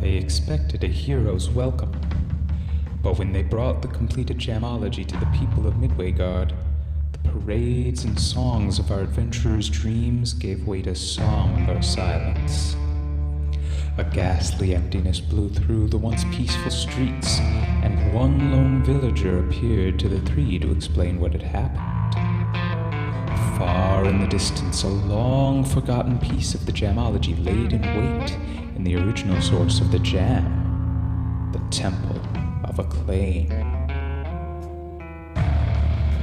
They expected a hero's welcome. But when they brought the completed Jamology to the people of Midwaygard, the parades and songs of our adventurers' dreams gave way to somber silence. A ghastly emptiness blew through the once peaceful streets, and one lone villager appeared to the three to explain what had happened. Far in the distance, a long-forgotten piece of the Jamology laid in wait in the original source of the Jam, the Temple of Acclaim.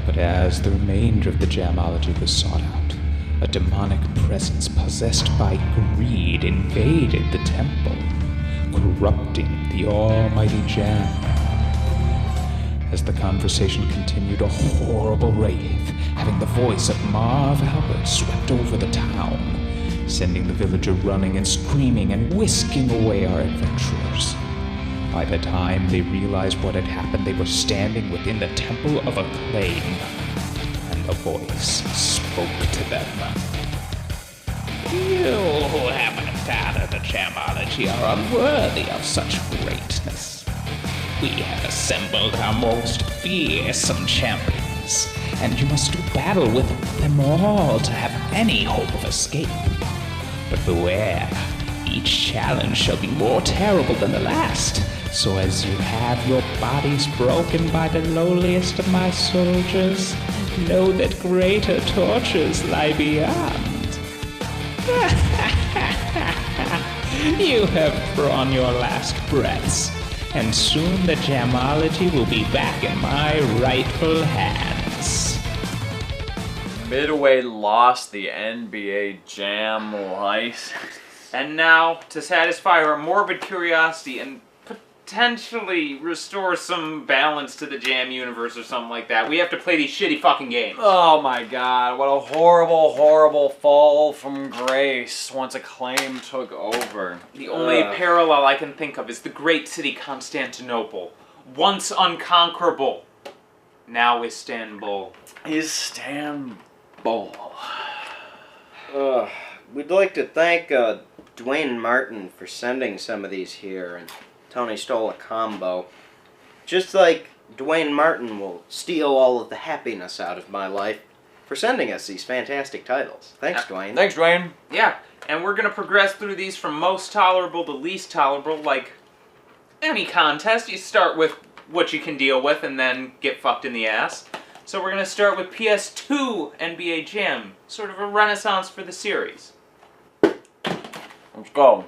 But as the remainder of the Jamology was sought out, a demonic presence possessed by greed invaded the temple, corrupting the almighty Jam. As the conversation continued, a horrible rave, having the voice of Marv Albert, swept over the town, sending the villager running and screaming and whisking away our adventurers. By the time they realized what had happened, they were standing within the Temple of Acclaim, and the voice spoke to them. You who haven't encountered the Jamology are unworthy of such greatness. We have assembled our most fearsome champions, and you must do battle with them all to have any hope of escape. But beware, each challenge shall be more terrible than the last, so as you have your bodies broken by the lowliest of my soldiers, know that greater tortures lie beyond. You have drawn your last breaths, and soon the Jamology will be back in my rightful hands. Midway lost the NBA Jam license. And now, to satisfy our morbid curiosity and potentially restore some balance to the Jam universe or something like that, we have to play these shitty fucking games. Oh my god, what a horrible, horrible fall from grace once Acclaim took over. The only parallel I can think of is the great city Constantinople, once unconquerable, now Istanbul. Istanbul. We'd like to thank Dwayne Martin for sending some of these here, and Tony stole a combo. Just like Dwayne Martin will steal all of the happiness out of my life for sending us these fantastic titles. Thanks, Dwayne. Thanks, Dwayne. Yeah, and we're going to progress through these from most tolerable to least tolerable, like any contest. You start with what you can deal with and then get fucked in the ass. So we're going to start with PS2 NBA JAM, sort of a renaissance for the series. Let's go.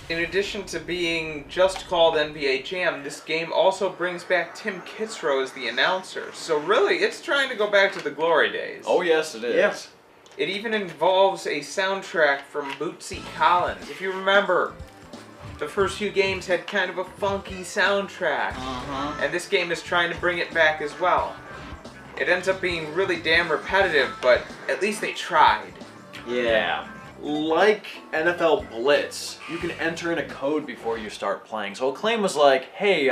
In addition to being just called NBA Jam, this game also brings back Tim Kitzrow as the announcer. So really, it's trying to go back to the glory days. Oh yes, it is. Yeah. It even involves a soundtrack from Bootsy Collins. If you remember, the first few games had kind of a funky soundtrack. And this game is trying to bring it back as well. It ends up being really damn repetitive, but at least they tried. Yeah. Like NFL Blitz, you can enter in a code before you start playing. So Acclaim was like, hey,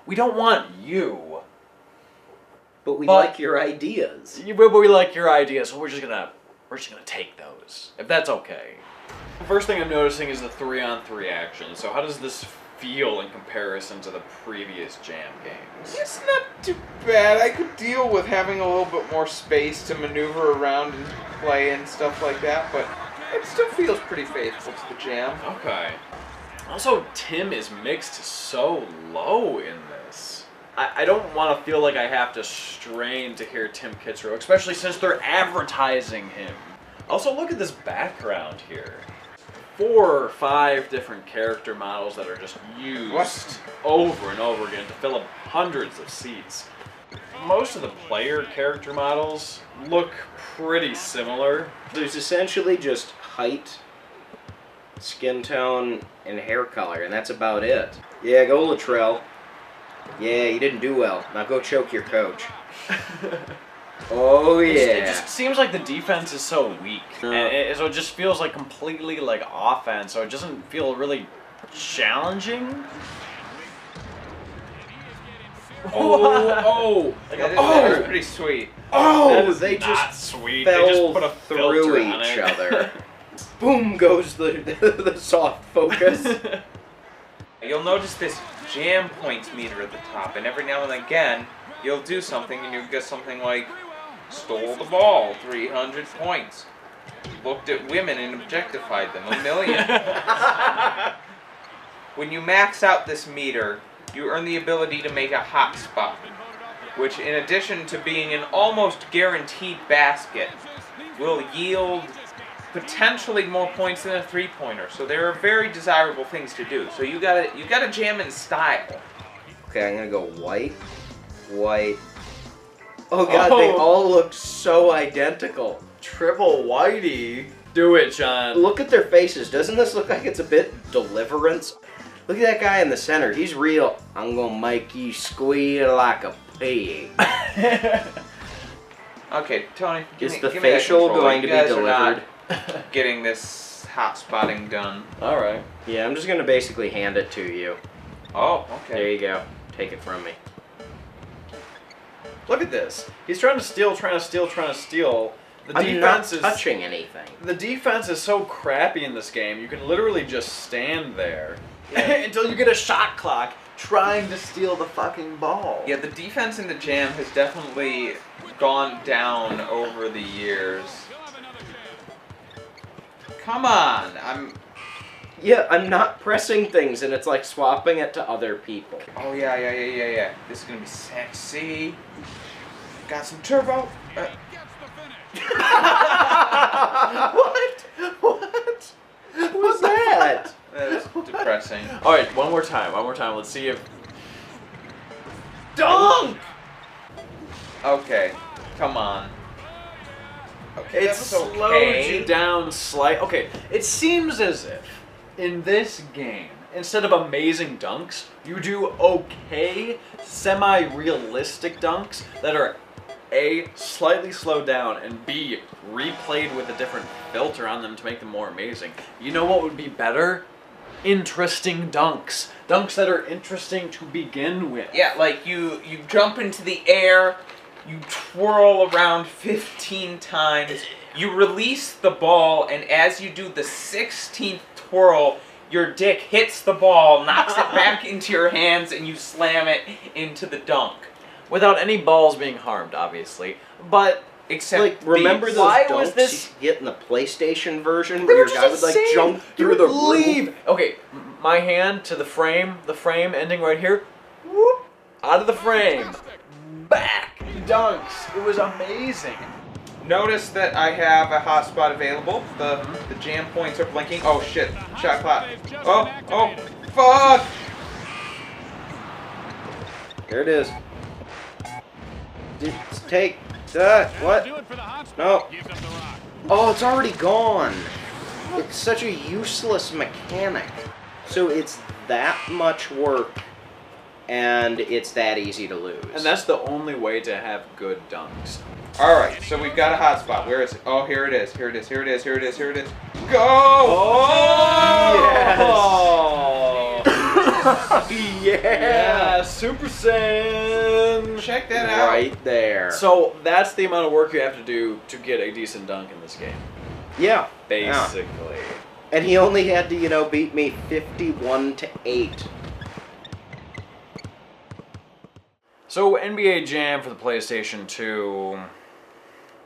we don't want you. But we like your ideas. But we like your ideas, so we're just gonna take those, if that's okay. The first thing I'm noticing is the 3-on-3 action. So how does this feel in comparison to the previous Jam games? It's not too bad. I could deal with having a little bit more space to maneuver around and play and stuff like that, but it still feels pretty faithful to the Jam. Okay. Also, Tim is mixed so low in this. I don't want to feel like I have to strain to hear Tim Kitzrow, especially since they're advertising him. Also, look at this background here. 4 or 5 different character models that are just used over and over again to fill up hundreds of seats. Most of the player character models look pretty similar. There's essentially just height, skin tone, and hair color, and that's about it. Yeah, go Latrell. Yeah, you didn't do well. Now go choke your coach. Oh yeah. It just seems like the defense is so weak, and so it just feels like completely like offense. So it doesn't feel really challenging. That is pretty sweet. Oh, That is they not just sweet. fell They just put a through filter on each it. other. Boom goes the soft focus. You'll notice this jam points meter at the top, and every now and again, you'll do something and you'll get something like, stole the ball, 300 points. Looked at women and objectified them, 1 million. When you max out this meter, you earn the ability to make a hotspot, which in addition to being an almost guaranteed basket, will yield potentially more points than a three-pointer. So there are very desirable things to do. So you gotta jam in style. Okay, I'm gonna go white, white. Oh god, they all look so identical. Triple whitey. Do it, John. Look at their faces. Doesn't this look like it's a bit Deliverance? Look at that guy in the center. He's real. I'm gonna make you squeal like a pig. Okay, Tony, Is give the me that facial controller. going to You be guys are not delivered? getting this hot spotting done. All right. Yeah, I'm just gonna basically hand it to you. Oh, There okay. you go. Take it from me. Look at this. He's trying to steal, trying to steal, trying to steal. The I'm not defense is touching anything. The defense is so crappy in this game. You can literally just stand there until you get a shot clock trying to steal the fucking ball. Yeah, the defense in the jam has definitely gone down over the years. Come on, Yeah, I'm not pressing things, and it's like swapping it to other people. Oh yeah. This is gonna be sexy. Got some turbo. What? What? What was that? That is depressing. All right, one more time. Let's see if. Dunk! Okay, come on. Okay, It that was slowed okay. you down slight. Okay, it seems as if in this game, instead of amazing dunks, you do okay, semi-realistic dunks that are A, slightly slowed down, and B, replayed with a different filter on them to make them more amazing. You know what would be better? Interesting dunks. Dunks that are interesting to begin with. Yeah, like you jump into the air, you twirl around 15 times, you release the ball, and as you do the 16th twirl, your dick hits the ball, knocks it back into your hands, and you slam it into the dunk. Without any balls being harmed, obviously. But Except Like, remember those Why dunks was this- you get in the PlayStation version They where were your just guy would like insane. jump You through would the leave. roof? Okay, my hand to the frame ending right here. Whoop, out of the frame. Back. Dunks. It was amazing. Notice that I have a hotspot available. The jam points are blinking. Oh shit! Shot clock. Oh fuck! Here it is. Take what? No. Oh, it's already gone. It's such a useless mechanic. So it's that much work, and it's that easy to lose. And that's the only way to have good dunks. All right, so we've got a hotspot. Where is it? Oh, here it is. Here it is. Here it is. Here it is. Here it is. Go! Oh! yeah. Yeah, Super Saiyan. Check that out. Right there. So that's the amount of work you have to do to get a decent dunk in this game. Yeah. Basically. And he only had to, beat me 51-8. So NBA Jam for the PlayStation 2,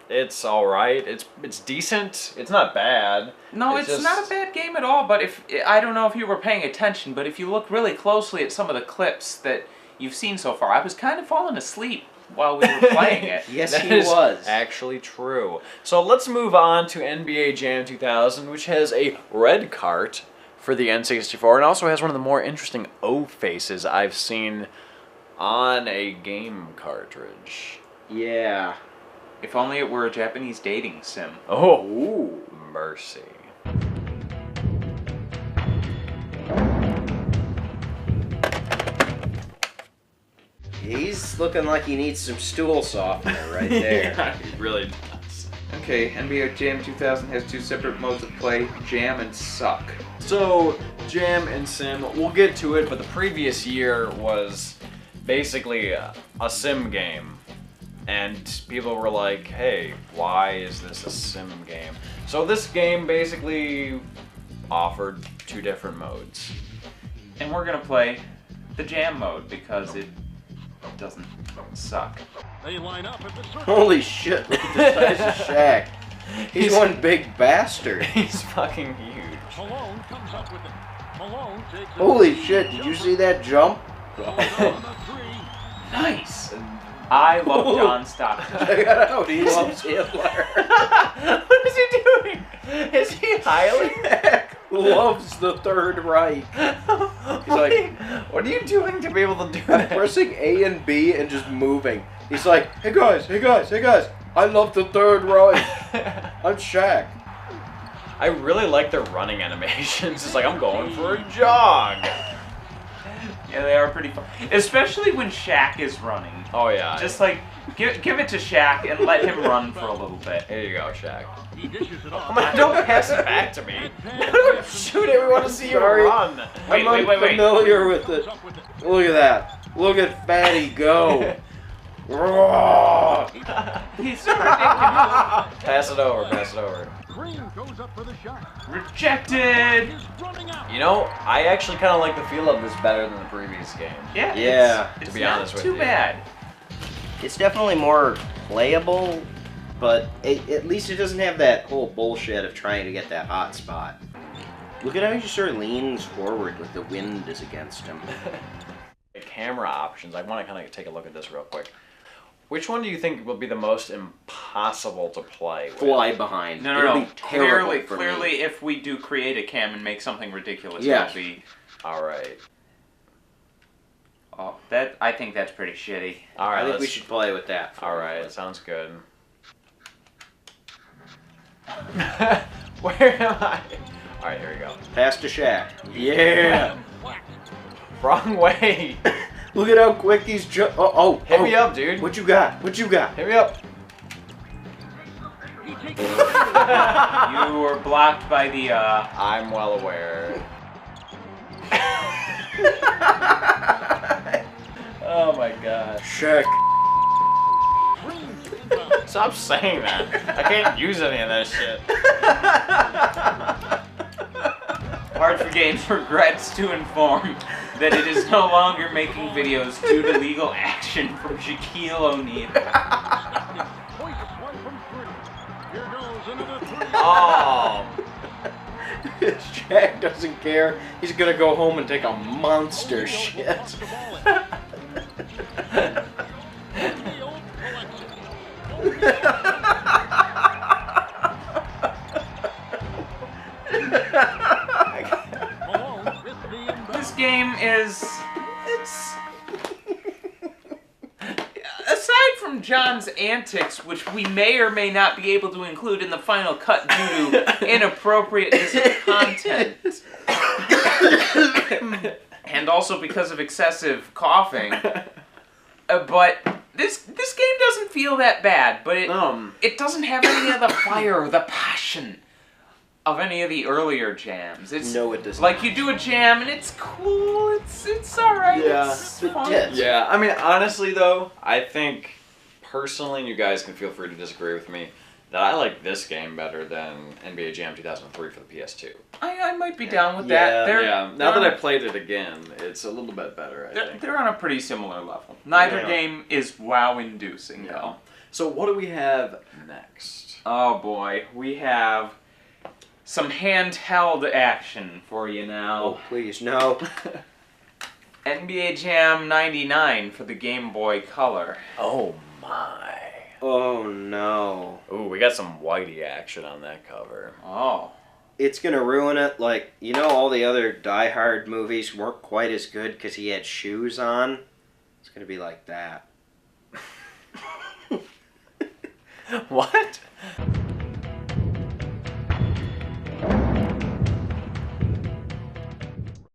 it's all right. It's decent. It's not bad. No, it's not a bad game at all. But I don't know if you were paying attention, but if you look really closely at some of the clips that you've seen so far, I was kind of falling asleep while we were playing it. Yes, That he is was. actually true. So let's move on to NBA Jam 2000, which has a red cart for the N64 and also has one of the more interesting O faces I've seen on a game cartridge. Yeah. If only it were a Japanese dating sim. Oh, ooh, mercy. He's looking like he needs some stool softener right there. Yeah, it really does. Okay, NBA Jam 2000 has two separate modes of play, Jam and Suck. So, Jam and Sim, we'll get to it, but the previous year was basically a sim game And people were like, hey, why is this a sim game? So this game basically offered 2 different modes. And we're gonna play the jam mode because it doesn't suck. They line up at the circle. Holy shit, look at the size of Shaq. He's one big bastard. He's fucking huge. Malone comes up with it. Malone takes it. Holy shit, did you see that jump? On the 3. Nice! I love John Stockton. Check it out, he loves Hitler. What is he doing? Is he highly? Shaq loves the Third Reich. He's like, what are you doing to be able to do I'm that? pressing A and B and just moving. He's like, hey guys, I love the Third Reich. I'm Shaq. I really like their running animations. It's like, I'm going for a jog. Yeah, they are pretty fun. Especially when Shaq is running. Oh, yeah. Just like, give it to Shaq and let him run for a little bit. Here you go, Shaq. He dishes it off. Come on, don't pass it back to me. Don't shoot it. We want to see you Sorry. run. Wait, I'm wait. unfamiliar with it. Up with it. Look at that. Look at Fatty go. He's so ridiculous. Pass it over. Green goes up for the shot. Rejected! Is running out. You know, I actually kind of like the feel of this better than the previous game. Yeah, Yeah, it's to be not honest with too you. bad. It's definitely more playable, but at least it doesn't have that whole bullshit of trying to get that hot spot. Look at how he sort of leans forward with the wind is against him. Camera options. I want to kind of take a look at this real quick. Which one do you think will be the most impossible to play with? Fly behind. No. It'll be terrible for Clearly, me. if we do create a cam and make something ridiculous, Yeah. it'll be. All right. Oh, I think that's pretty shitty. All right. I think we let's- should play with that. All right. Sounds good. Where am I? All right. Here we go. Pass to Shaq. Yeah. Wrong way. Look at how quick he's Hit me up, dude. What you got? Hit me up. He takes You were blocked by the. I'm well aware. Oh my god. Shaq. Stop saying that. I can't use any of that shit. H4G regrets to inform that it is no longer making videos due to legal action from Shaquille O'Neal. Point to swipe from 3. Here goes another 3. Oh. Shaq doesn't care. He's gonna go home and take a monster shit. This game is. It's. Aside from John's antics, which we may or may not be able to include in the final cut due to inappropriateness of content, and also because of excessive coughing, but this game doesn't feel that bad, but it doesn't have any of the fire or the passion of any of the earlier jams. It's No, it doesn't. like you do a jam and it's cool. It's all right. Yeah. It's It fun. is. Yeah, I mean, honestly, though, I think, personally, and you guys can feel free to disagree with me, that I like this game better than NBA Jam 2003 for the PS2. I might be down with Yeah, that. They're, Yeah, now that I played it again, it's a little bit better, I think. they're on a pretty similar level. Neither Yeah. game is wow-inducing, Yeah. though. So what do we have next? Oh boy, we have some handheld action for you now. Oh, please, no. NBA Jam 99 for the Game Boy Color. Oh my. Oh, no. Ooh, we got some whitey action on that cover. Oh. It's gonna ruin it. Like, you know, all the other Die Hard movies weren't quite as good because he had shoes on? It's gonna be like that. What?